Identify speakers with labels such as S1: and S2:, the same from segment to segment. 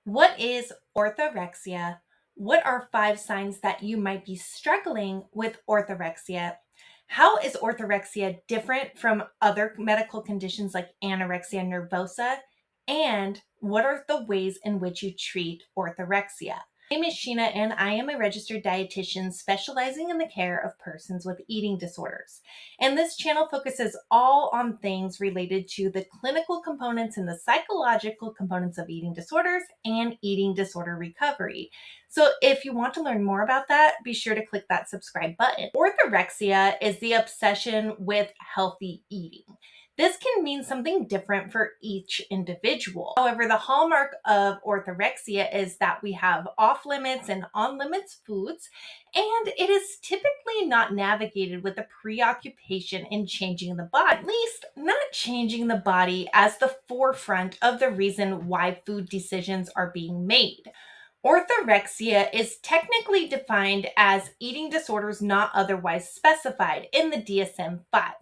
S1: What is orthorexia? What are 5 signs that you might be struggling with orthorexia? How is orthorexia different from other medical conditions like anorexia nervosa? And what are the ways in which you treat orthorexia? My name is Sheena, and I am a registered dietitian specializing in the care of persons with eating disorders. And this channel focuses all on things related to the clinical components and the psychological components of eating disorders and eating disorder recovery. So if you want to learn more about that, be sure to click that subscribe button. Orthorexia is the obsession with healthy eating. This can mean something different for each individual. However, the hallmark of orthorexia is that we have off limits and on limits foods, and it is typically not navigated with a preoccupation in changing the body, at least not changing the body as the forefront of the reason why food decisions are being made. Orthorexia is technically defined as eating disorders not otherwise specified in the DSM-5.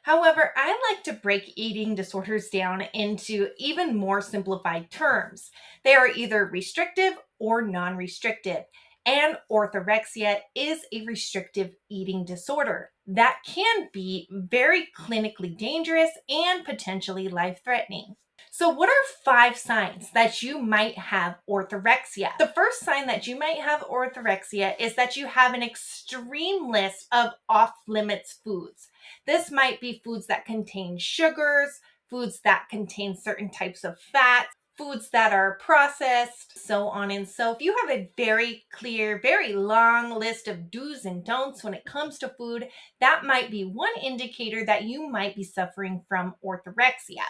S1: However, I like to break eating disorders down into even more simplified terms. They are either restrictive or non restrictive. And orthorexia is a restrictive eating disorder that can be very clinically dangerous and potentially life threatening. So, what are 5 signs that you might have orthorexia? The first sign that you might have orthorexia is that you have an extreme list of off limits foods. This might be foods that contain sugars, foods that contain certain types of fats, foods that are processed, so on and so. If you have a very clear, very long list of do's and don'ts when it comes to food, that might be one indicator that you might be suffering from orthorexia.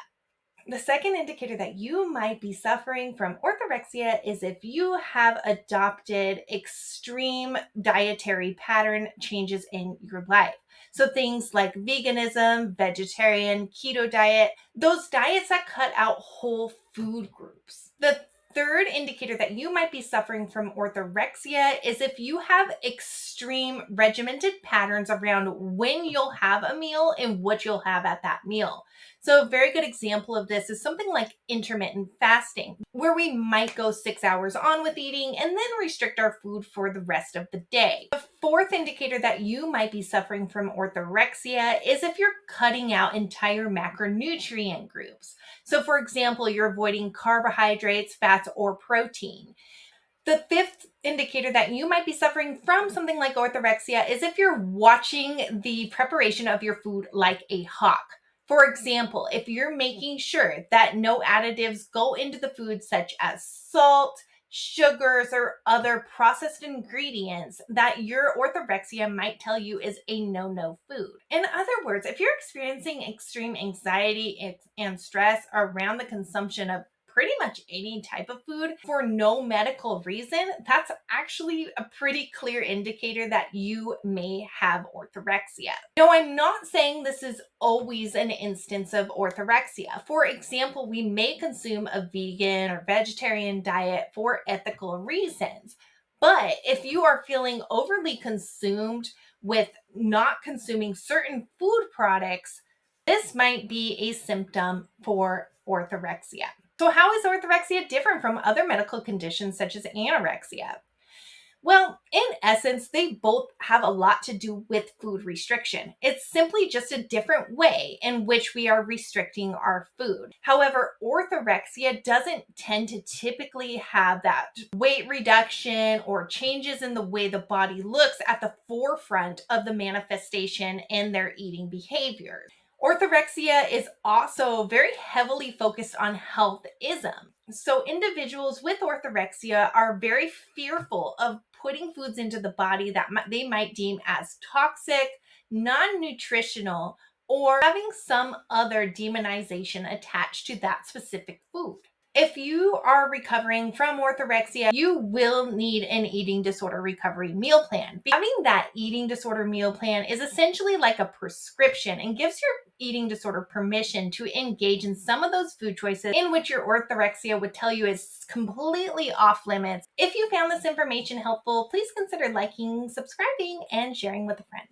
S1: The second indicator that you might be suffering from orthorexia is if you have adopted extreme dietary pattern changes in your life. So things like veganism, vegetarian, keto diet, those diets that cut out whole food groups. The third indicator that you might be suffering from orthorexia is if you have extreme regimented patterns around when you'll have a meal and what you'll have at that meal. So, a very good example of this is something like intermittent fasting, where we might go 6 hours on with eating and then restrict our food for the rest of the day. The fourth indicator that you might be suffering from orthorexia is if you're cutting out entire macronutrient groups. So, for example, you're avoiding carbohydrates, fats, or protein. The fifth indicator that you might be suffering from something like orthorexia is if you're watching the preparation of your food like a hawk. For example, if you're making sure that no additives go into the food, such as salt, sugars, or other processed ingredients, that your orthorexia might tell you is a no food. In other words, if you're experiencing extreme anxiety and stress around the consumption of pretty much any type of food for no medical reason, that's actually a pretty clear indicator that you may have orthorexia. No, I'm not saying this is always an instance of orthorexia. For example, we may consume a vegan or vegetarian diet for ethical reasons. But if you are feeling overly consumed with not consuming certain food products, this might be a symptom for orthorexia. So, how is orthorexia different from other medical conditions such as anorexia? Well, in essence, they both have a lot to do with food restriction. It's simply just a different way in which we are restricting our food. However, orthorexia doesn't tend to typically have that weight reduction or changes in the way the body looks at the forefront of the manifestation in their eating behaviors. Orthorexia is also very heavily focused on healthism. So, individuals with orthorexia are very fearful of putting foods into the body that they might deem as toxic, non nutritional, or having some other demonization attached to that specific food. If you are recovering from orthorexia, you will need an eating disorder recovery meal plan. Having that eating disorder meal plan is essentially like a prescription and gives your eating disorder permission to engage in some of those food choices in which your orthorexia would tell you is completely off limits. If you found this information helpful, please consider liking, subscribing, and sharing with a friend.